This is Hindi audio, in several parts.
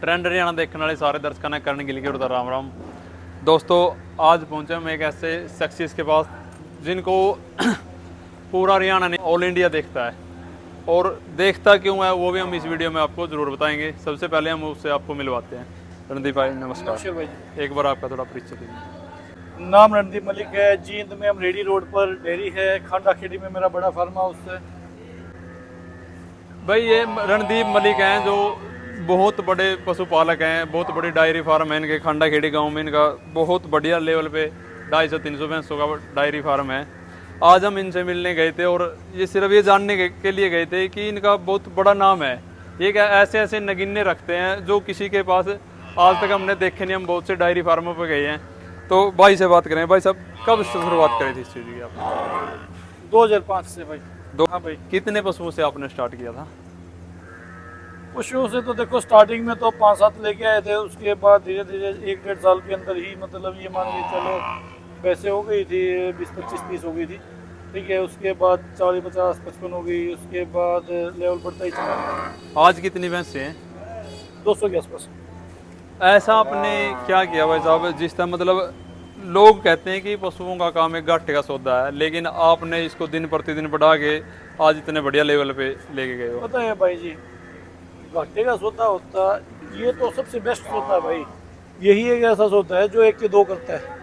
ट्रेंड हरियाणा देखने वाले सारे दर्शकों ने करण गिल की उड़ता राम राम। दोस्तों आज पहुंचे हम एक ऐसे शख्सियत के पास जिनको पूरा हरियाणा नहीं ऑल इंडिया देखता है, और देखता क्यों है वो भी हम इस वीडियो में आपको जरूर बताएंगे। सबसे पहले हम उससे आपको मिलवाते हैं। रणदीप भाई नमस्कार। भाई एक बार आपका थोड़ा परिचय दीजिए। नाम रणदीप मलिक है। जींद में अमरेडी रोड पर डेयरी है। खांडा खेड़ी में मेरा बड़ा फार्म हाउस है। भाई ये रणदीप मलिक हैं जो बहुत बड़े पशुपालक हैं, बहुत बड़ी डायरी फार्म है इनके खांडा खेड़ी गांव में। इनका बहुत बढ़िया लेवल पे 250-300 भैंसों का डायरी फार्म है। आज हम इनसे मिलने गए थे और ये सिर्फ ये जानने के लिए गए थे कि इनका बहुत बड़ा नाम है। ये क्या ऐसे ऐसे नगीने रखते हैं जो किसी के पास आज तक हमने देखे नहीं। हम बहुत से डायरी फार्मों पर गए हैं। तो भाई से बात करें। भाई साहब कब से शुरुआत करी थी इस चीज़ की आपने? 2005 से भाई। हाँ भाई। कितने पशुओं से आपने स्टार्ट किया था? पशुओं से तो देखो स्टार्टिंग में तो 5-7 लेके आए थे। उसके बाद धीरे धीरे 1-1.5 साल के अंदर ही मतलब ये मान के चलो पैसे हो गई थी 20-25-30 हो गई थी। ठीक है, उसके बाद 40-50-55 हो गई। उसके बाद लेवल बढ़ता ही चला। आज कितनी भैंसें हैं? 200 के आसपास। ऐसा आपने क्या किया भाई साहब जिस तरह मतलब लोग कहते हैं कि पशुओं का काम एक घाटे का सौदा है, लेकिन आपने इसको दिन प्रतिदिन बढ़ा के आज इतने बढ़िया लेवल पे लेके गए हो? पता है भाई जी, घाटे का सौदा होता ये तो सबसे बेस्ट होता है भाई। यही एक ऐसा सौदा है जो 1 के 2 करता है।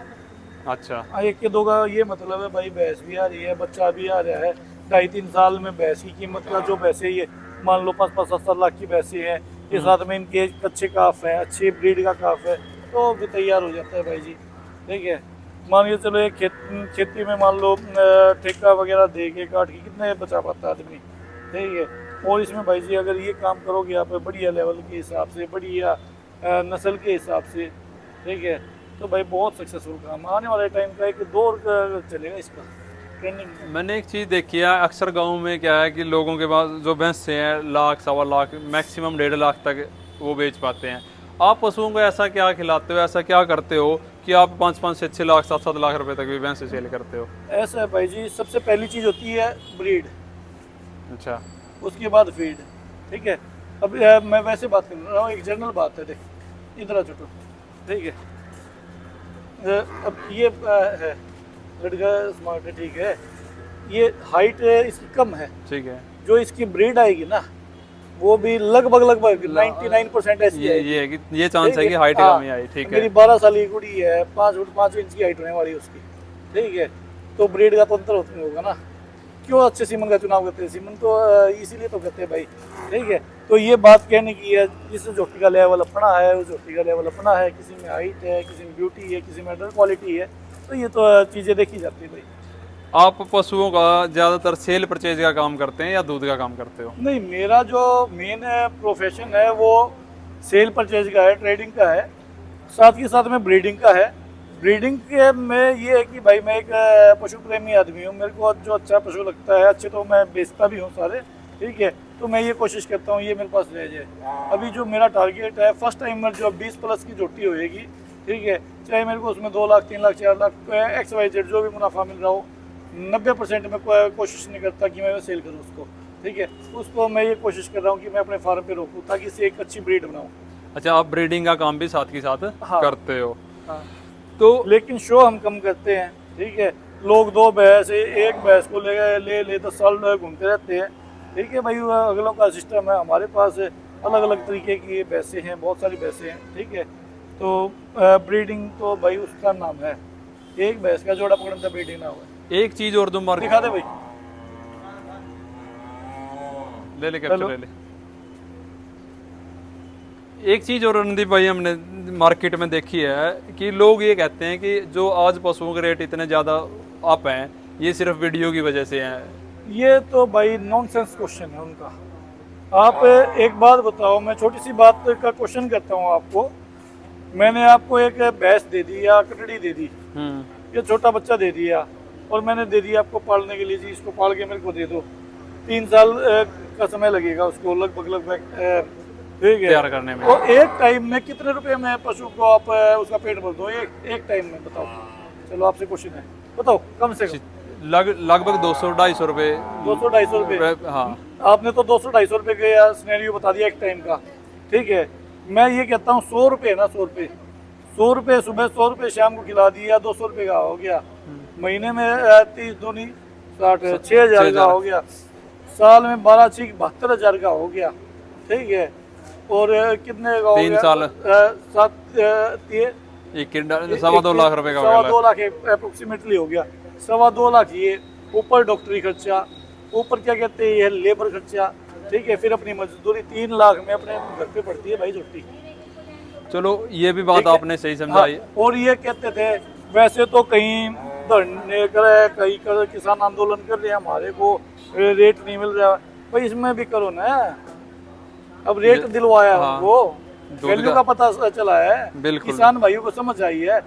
अच्छा। 1 के 2 का ये मतलब है भाई, भैंस भी आ रही है, बच्चा भी आ रहा है। 2.5-3 साल में भैंस की कीमत का जो भैंसे ये मान लो 5-7 लाख की भैंसे हैं, ये साथ में इनके अच्छे काफ है, अच्छी ब्रीड का काफ है, तो भी तैयार हो जाता है भाई जी। ठीक है, मान के चलो एक खेती में मान लो ठेका वगैरह दे के काट के कितने बचा पाता है आदमी। ठीक है, और इसमें भाई जी अगर ये काम करोगे आप बढ़िया लेवल के हिसाब से, बढ़िया नस्ल के हिसाब से, ठीक है, तो भाई बहुत सक्सेसफुल काम आने वाले टाइम का एक दौर चलेगा इसका ट्रेंडिंग। मैंने एक चीज़ देखी है अक्सर गाँव में क्या है कि लोगों के पास जो भैंसे हैं 1-1.25 लाख मैक्सिमम 1.5 लाख तक वो बेच पाते हैं। आप पशुओं को ऐसा क्या खिलाते हो, ऐसा क्या करते हो कि आप 5-5 से 6 लाख 7-7 लाख रुपए तक भी भैंसे सेल करते हो? ऐसा है भाई जी, सबसे पहली चीज़ होती है ब्रीड, अच्छा। उसके बाद फीड। ठीक है, अब मैं वैसे बात कर रहा हूँ, एक जनरल बात है। देख इधर आ छोटो। ठीक है, अब ये है लड़का स्मार्ट है, ठीक है, ये हाइट इसकी कम है। ठीक है। जो इसकी ब्रीड आएगी ना वो भी लगभग 99% ऐसी है। ये है कि ये चांस है कि हाइट हाँ, कम ही आई। ठीक है। मेरी 12 साल की कुड़ी है, 5 फुट 5 इंच की हाइट होने वाली है उसकी। ठीक है, तो ब्रीड का तो अंतर होगा ना। क्यों अच्छे सीमन का चुनाव करते हैं? सीमन तो इसीलिए तो करते हैं भाई। ठीक है, तो ये बात कहने की है, जिस झोटी का लेवल अपना है उस झोटी का लेवल अपना है। किसी में हाइट है, किसी में ब्यूटी है, किसी में अडर क्वालिटी है, तो ये तो चीज़ें देखी जाती है भाई। आप पशुओं का ज़्यादातर सेल परचेज का काम करते हैं या दूध का काम करते हो? नहीं, मेरा जो मेन प्रोफेशन है वो सेल परचेज का है, ट्रेडिंग का है, साथ ही साथ में ब्रीडिंग का है। ब्रीडिंग के में ये है कि भाई मैं एक पशु प्रेमी आदमी हूँ। मेरे को जो अच्छा पशु लगता है, अच्छे तो मैं बेचता भी हूँ सारे। ठीक है, तो मैं ये कोशिश करता हूँ ये मेरे पास रह जाए। अभी जो मेरा टारगेट है, फर्स्ट टाइमर जो 20+ की जोटी होएगी, ठीक है, चाहे मेरे को उसमें 2 लाख 3 लाख 4 लाख XYZ जो भी मुनाफा मिल रहा हो, 90% में कोशिश नहीं करता कि मैं सेल करूँ उसको। ठीक है, उसको मैं ये कोशिश कर रहा हूँ कि मैं अपने फार्म पे रोकूँ ताकि इससे एक अच्छी ब्रीड बनाऊँ। अच्छा, आप ब्रीडिंग का काम भी साथ के साथ हाँ। करते हो? हाँ, तो लेकिन शो हम कम करते हैं। ठीक है, लोग 2 भैंस एक भैंस को ले 10 साल घूमते रहते हैं। ठीक है भाई, अगलों का सिस्टम है। हमारे पास अलग अलग तरीके की भैंसें हैं, बहुत सारी भैंसें हैं। ठीक है, तो ब्रीडिंग तो भाई उसका नाम है, एक भैंस का जोड़ा पकड़ने का ब्रीडिंग नाम है। एक चीज और तुम दिखा दे भाई, ले कैप्चर ले। एक चीज और रणदीप भाई हमने मार्केट में देखी है कि लोग ये कहते हैं कि जो आज पशुओं के रेट इतने ज़्यादा अप हैं ये सिर्फ वीडियो की वजह से हैं। ये तो भाई नॉनसेंस क्वेश्चन है उनका। आप एक बात बताओ, मैं छोटी सी बात का क्वेश्चन करता हूँ आपको। मैंने आपको एक भैंस दे दी या कटड़ी दे दी या छोटा बच्चा दे दिया और मैंने दे दिया आपको पालने के लिए, जी इसको पाल के मेरे को दे दो। 3 साल का समय लगेगा उसको लगभग तैयार करने में। तो एक टाइम में कितने रुपए में पशु को आप उसका पेट भर दो एक टाइम में? बताओ, चलो आपसे क्वेश्चन है, बताओ कम से कम। लगभग 200-250 रुपए। 200-250 रुपए? हाँ। आपने तो 200-250 रुपए का सिनेरियो बता दिया एक टाइम का। ठीक है, मैं ये कहता हूँ 100 रुपये ना, 100 रुपये सुबह, 100 रुपये शाम को खिला दिया, 200 रुपये का हो गया। महीने में 30 दूनी 60, 6,000 का हो गया। साल में 12 6 72,000 का हो गया। ठीक है, और कितने का हो 3 गया? साल 2.25 लाख रुपए का हो गया। 2.25 लाख अप्रोक्सीमेटली हो गया। 2.25 लाख ये ऊपर डॉक्टरी खर्चा, ऊपर क्या कहते हैं ये लेबर खर्चा। ठीक है, फिर अपनी मजदूरी 3 लाख में अपने घर पे पड़ती है भाई झोटी। चलो ये भी बात आपने सही समझाई। हाँ, और ये कहते थे वैसे तो कहीं धरने करे, कहीं कर किसान आंदोलन कर रहे हैं, हमारे को रेट नहीं मिल रहा भाई, इसमें भी करो ना। अब रेट दिलवाया हाँ, वो वैल्यू का पता चला है, बिल्कुल। किसान भाइयों को समझ आई है।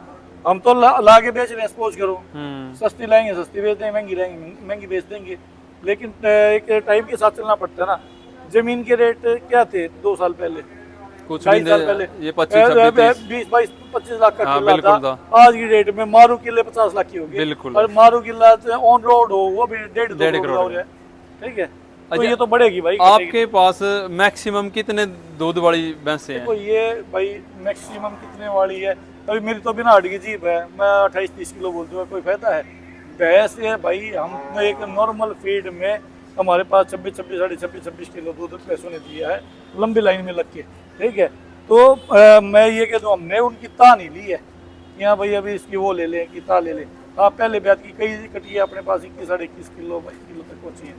हम तो ला के बेच रहे हैं, सपोज करो सस्ती लाएंगे सस्ती बेच देंगे, महंगी लाएंगे महंगी बेच देंगे। लेकिन एक टाइम के साथ चलना पड़ता है ना। जमीन के रेट क्या थे 2 साल पहले, कुछ 2.5 साल पहले? ये 25 20 22 25 लाख का हाँ, किला बिल्कुल था। आज की डेट में मारू किले 50 लाख की होगी। बिल्कुल। और मारू किला ऑन रोड हो वो भी 1.5 करोड़ हो रहा है। ठीक है, तो ये तो बढ़ेगी भाई। आपके पास मैक्सिमम कितने दूध वाली भैंसें हैं? देखो ये भाई मैक्सिमम कितने वाली है, अभी मेरी तो बिना हड्डी की जीप है, मैं 28-30 किलो बोलते हुए कोई फायदा है? भैंस है भाई, हम एक नॉर्मल फीड में हमारे पास 26 साढ़े 26 किलो दूध पैसों ने दिया है, लंबी लाइन में लग के। ठीक है, तो मैं ये कह दूँ हमने उनकी ता नहीं ली है यहाँ भाई अभी इसकी वो ले लें कि ता ले लें। आप पहले ब्याज की कई कटी है अपने पास 21 साढ़े 21 किलो 22 किलो तक पहुँची है।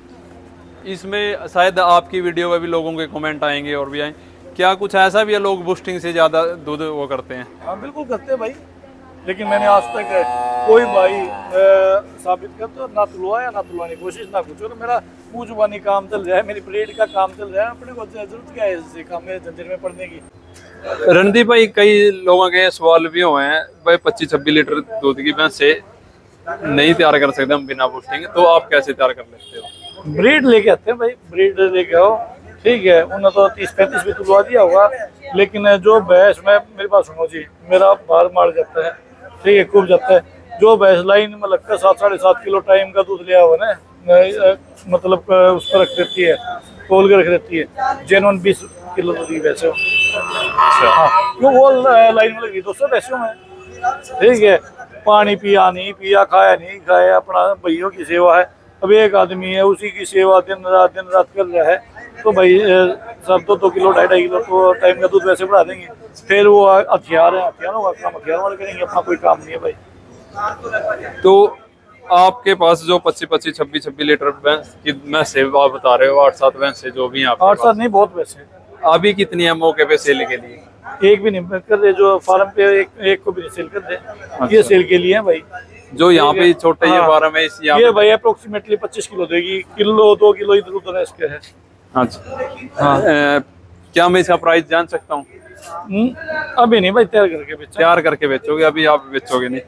इसमें शायद आपकी वीडियो में भी लोगों के कमेंट आएंगे और भी आएंगे, क्या कुछ ऐसा भी है लोग बूस्टिंग से ज़्यादा दूध वो करते हैं? हाँ बिल्कुल करते हैं भाई, लेकिन मैंने आज तक कोई भाई साबित कर तो ना तुलवाया ना तुलवाने की कोशिश ना कुछ। और मेरा मुँह जुबानी काम चल रहा है, मेरी ब्रेड का काम चल रहा है, अपने को जरूरत क्या है इससे काम में जंजीर में पड़ने की। रणदीप भाई, कई लोगों के सवाल भी हुए हैं भाई 25-26 लीटर दूध की भैंस से नहीं तैयार कर सकते हम बिना बूस्टिंग, तो आप कैसे तैयार कर लेते हो? ब्रीड लेके आते हैं भाई, ब्रीड लेके आओ। ठीक है, उन्होंने तो 30-35 भी तुलवा दिया होगा, लेकिन जो भैंस में मेरे पास सुनो जी, मेरा बार मार जाता है। ठीक है, खूब जाता है। जो भैंस लाइन में लगता है 7 साढ़े 7 किलो टाइम का दूध लिया हुआ ना, मतलब उस पर रख देती है, तोल के रख देती है, जेनुअन 20 किलो दूध की भैंस है। हाँ, क्यों वो लाइन में लगी 200 भैंसों में। ठीक है, पानी पिया नहीं पिया, खाया नहीं खाया, अपना भैयों की सेवा है। अब एक आदमी है, उसी की सेवा दिन रात कर रहा है, तो भाई सब 2-2 किलो 2.5 किलो तो टाइम का दूध वैसे बढ़ा देंगे। फिर वो हथियार है, हथियारों का काम हथियार वाले करेंगे, अपना कोई काम नहीं है भाई। तो आपके पास जो 25-26 लीटर भैंस की भैंसें आप बता रहे हो, 8-7 भैंसें जो भी हैं आपके 8-7 नहीं, बहुत वैसे। अभी कितनी है मौके पे सेल के लिए? एक भी नहीं कर दे, जो फार्म पे एक को भी नहीं सेल कर दे, ये सेल के लिए है भाई। जो यहाँ पे छोटे ये फार्म है इस ये भाई अप्रोक्सीमेटली 25 किलो देगी, किलो 2 किलो इधर उधर इसके है। अच्छा हाँ। क्या मैं इसका प्राइस जान सकता हूँ? अभी नहीं भाई, तैयार करके बेचोगे, अभी आप बेचोगे नहीं।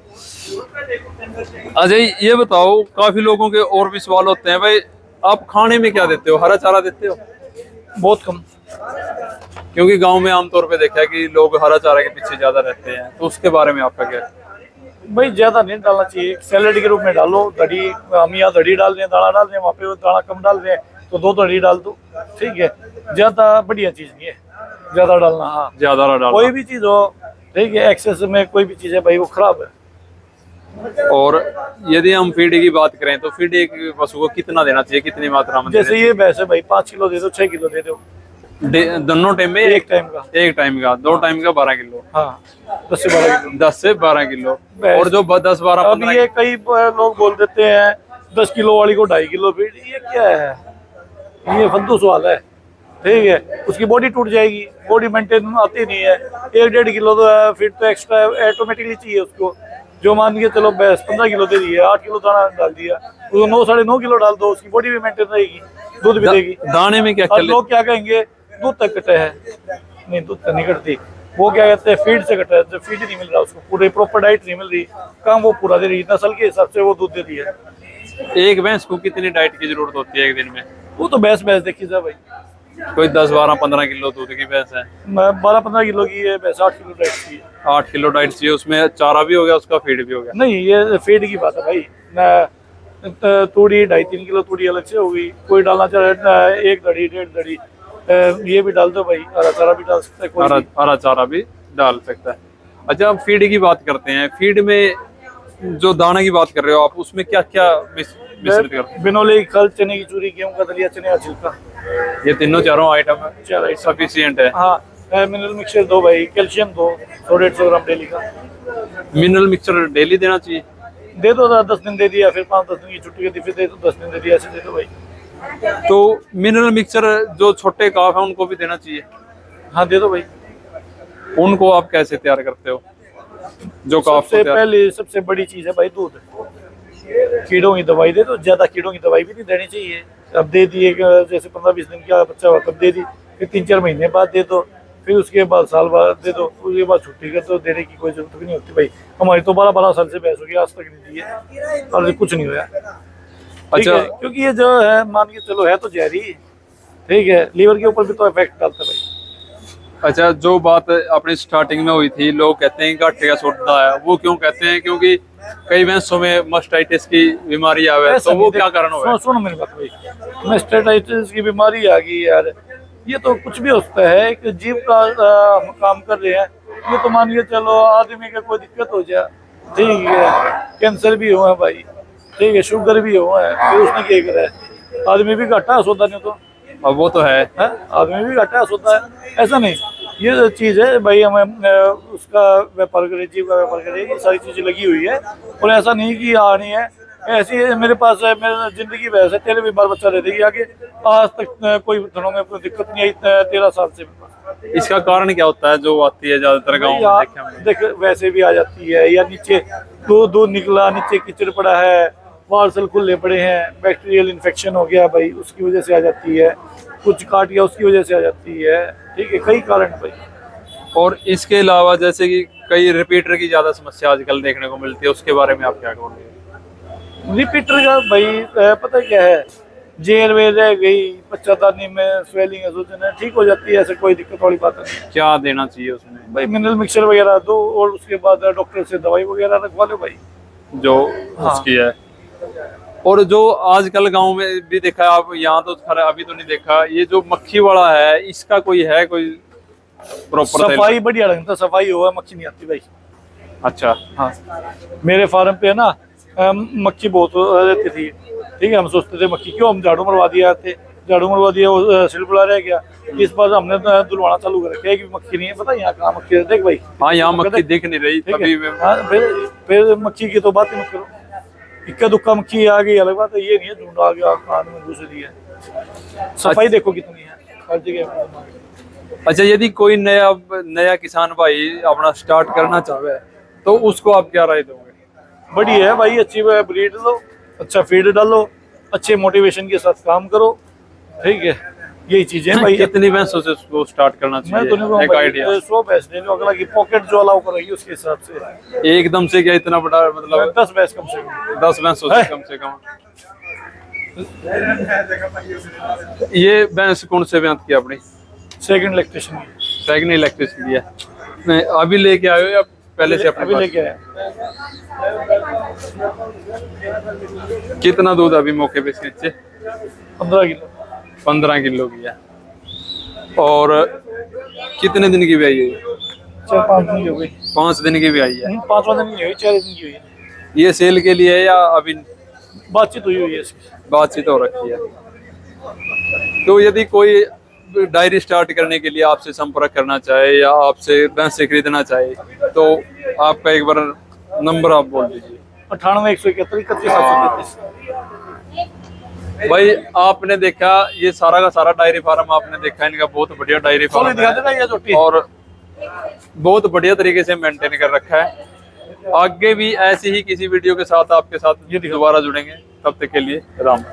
अजय ये बताओ, काफी लोगों के और भी सवाल होते हैं भाई, आप खाने में क्या देते हो? हरा चारा देते हो? बहुत कम, क्योंकि गांव में आमतौर पे देखा है कि लोग हरा चारा के पीछे ज्यादा रहते हैं, तो उसके बारे में आपका क्या है? भाई ज्यादा नहीं डालना चाहिए, सैलेड के रूप में डालो। दही, हम यहाँ दही डाल रहे हैं, दाना डाल रहे हैं, वहाँ पे दाना कम डाल रहे हैं, तो 2 दही डाल दो। ठीक है, ज्यादा बढ़िया चीज नहीं है ज्यादा डालना। हाँ, ज्यादा डालना, कोई भी चीज हो, ठीक है, एक्सेस में कोई भी चीज है भाई वो खराब है। और यदि हम फीड की बात करें तो फीड एक पशु को कितना देना चाहिए, कितनी मात्रा में? जैसे ये भैंस है भाई, 5 किलो दे दो, 6 किलो दे दो दोनों टाइम में? एक टाइम का 2 टाइम का 12 किलो। हाँ, 10 से 12 किलो। 10 से 12 किलो। और जो 10-12 अब ये कई लोग बोल देते हैं 10 किलो वाली को 2.5 किलो फीड, ये क्या है? ये फद्दू सवाल है। ठीक है, उसकी बॉडी टूट जाएगी, बॉडी मेंटेन आती नहीं है। 1-1.5 किलो तो फीड तो एक्स्ट्रा ऑटोमेटिकली चाहिए उसको। जो मान के चलो भैंस 15 किलो दे रही है, 8 किलो दाना डाल दिया, उसको 9 साढ़े 9 किलो डाल दो, उसकी बॉडी भी मेंटेन रहेगी, दूध भी देगी। दाने में क्या लोग क्या कहेंगे, दूध तक कटे है, नहीं दूध तक नहीं कटती। वो क्या कहते हैं, फीड से कटा है, जब फीड नहीं मिल रहा उसको, पूरे प्रॉपर डाइट नहीं मिल रही, काम वो पूरा दे रही, नस्ल के हिसाब से वो दूध दे रही है। एक भैंस को कितनी डाइट की जरूरत होती है एक दिन में? वो तो भैंस देखी जाए भाई, कोई 10-12-15 किलो दूध की भैंस है, 12-15 किलो की है भैंस, 8 किलो डाइट चाहिए। 8 किलो डाइट चाहिए, उसमें चारा भी हो गया, उसका फीड भी हो गया? नहीं, ये फीड की बात है भाई। तूड़ी 2.5-3 किलो तूड़ी अलग से होगी, कोई डालना चाहे 1 दड़ी 1.5 दड़ी, ये भी डाल दो भाई, हरा चारा भी डाल सकते हैं कोई भी। हरा चारा भी डाल सकता है। अच्छा, हम फीड की बात करते हैं। फीड में जो दाना की बात कर रहे हो आप, उसमें क्या क्या मिश्रित करते हैं? बिनोले की खल, चने की चूरी, गेहूं का दलिया, चने का छिलका, ये तीनों चारों आइटम चार सफिशियंट है। हाँ, मिनरल मिक्सचर दो भाई, कैल्शियम दो 100-150 ग्राम डेली का। मिनरल मिक्सचर डेली देना चाहिए? दे दो 10 दिन दे दिया, फिर 5-10 दिन की छुट्टी के दिन फिर दे दो, 10 दिन दे दिया, ऐसे दे दो भाई। तो मिनरल मिक्सचर जो छोटे काफ है उनको भी देना चाहिए? हाँ दे दो भाई। उनको आप कैसे तैयार करते हो जो काफ सबसे पहले सबसे बड़ी चीज है भाई दूध। कीड़ों की दवाई दे दो, ज्यादा कीड़ों की दवाई भी नहीं देनी चाहिए। अब दे दिए जैसे 15-20 दिन का बच्चा हुआ तब दे दी, फिर 3-4 महीने बाद दे दो, फिर उसके बाद साल बाद दे दो, उसके बाद छुट्टी कर दो। देने की कोई जरूरत भी नहीं होती भाई। हमारी तो 12-12 साल से बहस हो गई, आज तक नहीं दी है और कुछ नहीं हुआ। अच्छा, क्योंकि ये जो है मान के चलो है तो जहरी, ठीक है, लीवर के ऊपर भी तो इफेक्ट डालता है भाई। अच्छा, जो बात अपनी स्टार्टिंग में हुई थी, लोग कहते हैं घाटे का सोडा है, वो क्यों कहते हैं? क्योंकि कई भैंसों में मस्टाइटिस की बीमारी आवे, तो वो क्या कारण होगा? सुनो मेरी बात भाई, मस्टाइटिस की बीमारी आ गई यार, ये तो कुछ भी हो सकता है। एक जीव का हम काम कर रहे हैं, ये तो मान के चलो आदमी का कोई दिक्कत हो जाए, ठीक है, कैंसर भी हुआ है भाई, ठीक है, शुगर भी हुआ है, फिर उसने क्या करा है? आदमी भी घाटा सोता नहीं तो। अब वो तो है, आदमी भी घाटा सोता है, ऐसा नहीं। ये चीज़ है भाई, हमें उसका व्यापार करे, जीव का व्यापार करे, ये सारी चीज़ें लगी हुई है। और ऐसा नहीं कि नहीं है, ऐसी है मेरे पास है, मेरी जिंदगी वैसे तेरे भी बाल बच्चा रह देगी आगे। आज तक कोई धनों में कोई दिक्कत नहीं आई 13 साल से मेरे पास। इसका कारण क्या होता है जो आती है ज्यादातर गाँव में देखे हमने? देख वैसे भी आ जाती है, या नीचे दूध निकला, नीचे कीचड़ पड़ा है, पार्सल खुले पड़े हैं, बैक्टीरियल इन्फेक्शन हो गया भाई, उसकी वजह से आ जाती है। कुछ काट गया उसकी वजह से आ जाती है, ठीक है, कई कारण भाई। और इसके अलावा जैसे कि कई रिपीटर की ज्यादा समस्या आजकल देखने को मिलती है, उसके बारे में आप क्या कहोगे? रिपीटर का भाई पता क्या है, जेल वेल रह गई, बच्चादानी में स्वेलिंग है, सूजन है, ठीक हो जाती है, ऐसे कोई दिक्कत वाली बात नहीं। क्या देना चाहिए उसमें? भाई मिनरल मिक्सचर वगैरह दो, और उसके बाद डॉक्टर से दवाई वगैरह रखवा लो भाई, जो उसकी है। और जो आजकल गांव में भी देखा है, आप यहाँ तो खैर अभी तो नहीं देखा, ये जो मक्खी वाला है, इसका कोई है कोई प्रॉपर सफाई बढ़िया लगता, सफाई हुआ मक्खी नहीं आती भाई। अच्छा, हाँ, मेरे फार्म पे है ना, मक्खी बहुत रहती थी, ठीक है, हम सोचते थे मक्खी क्यों, हम झाड़ू मरवा दिया थे, झाड़ू मरवा दिया, वो सिलबुला रह गया। इस बार हमने दुलवाना चालू कर रखा है कि मक्खी नहीं है, पता यहाँ कहाँ मक्खी है, देख भाई। हाँ, यहाँ मक्खी दिख नहीं रही तभी फिर मक्खी की तो बात ही मत करो, इक्का दुक्का मक्खी आ गई अलग बात है, ये नहीं है झुंड आ गया कान में घुस रही है। सफाई देखो कितनी है हर जगह। अच्छा, यदि कोई नया किसान भाई अपना स्टार्ट करना चाहे तो उसको आप क्या राय दोगे? बढ़िया है भाई, अच्छी ब्रीड लो, अच्छा फीड डालो, अच्छे मोटिवेशन के साथ काम करो, ठीक है, यही चीजें भाई। कितनी भैंसों से उसको स्टार्ट करना चाहिए? मैं तो नहीं एक आइडिया 100 भैंस ले लो, अगला की पॉकेट जो अलाउ करेगी उसके हिसाब से। एकदम से क्या इतना बड़ा, मतलब 10 भैंस कम से कम, 10 भैंसों से कम से कम। ये भैंस कौन से ब्यांत की अपनी? सेकंड लैक्टेशन की। सेकंड इलेक्ट्रिसिटी की है? नहीं, अभी लेके आए हो या पहले से अपने अभी पास? लेके आया। कितना दूध अभी मौके पे इसके नीचे? 15 किलो। 15 किलो की है। और कितने दिन की भी आई है ये? 4-5 दिन की हो गई। 5 दिन की भी आई है। 5वां दिन की हुई, 4 दिन की हुई है। ये सेल के लिए है या अभी बातचीत हुई है इसकी? बातचीत हो रखी है। तो यदि कोई डायरी स्टार्ट करने के लिए आपसे संपर्क करना चाहे या आपसे भैंसे खरीदना चाहे तो आपका एक बार नंबर आप बोल दीजिए। 98-171-31-733। भाई आपने देखा ये सारा का सारा डायरी फार्म आपने देखा, इनका बहुत बढ़िया डायरी फार्म है और बहुत बढ़िया तरीके से मेंटेन कर रखा है। आगे भी ऐसी ही किसी वीडियो के साथ आपके साथ दोबारा जुड़ेंगे, तब तक के लिए राम।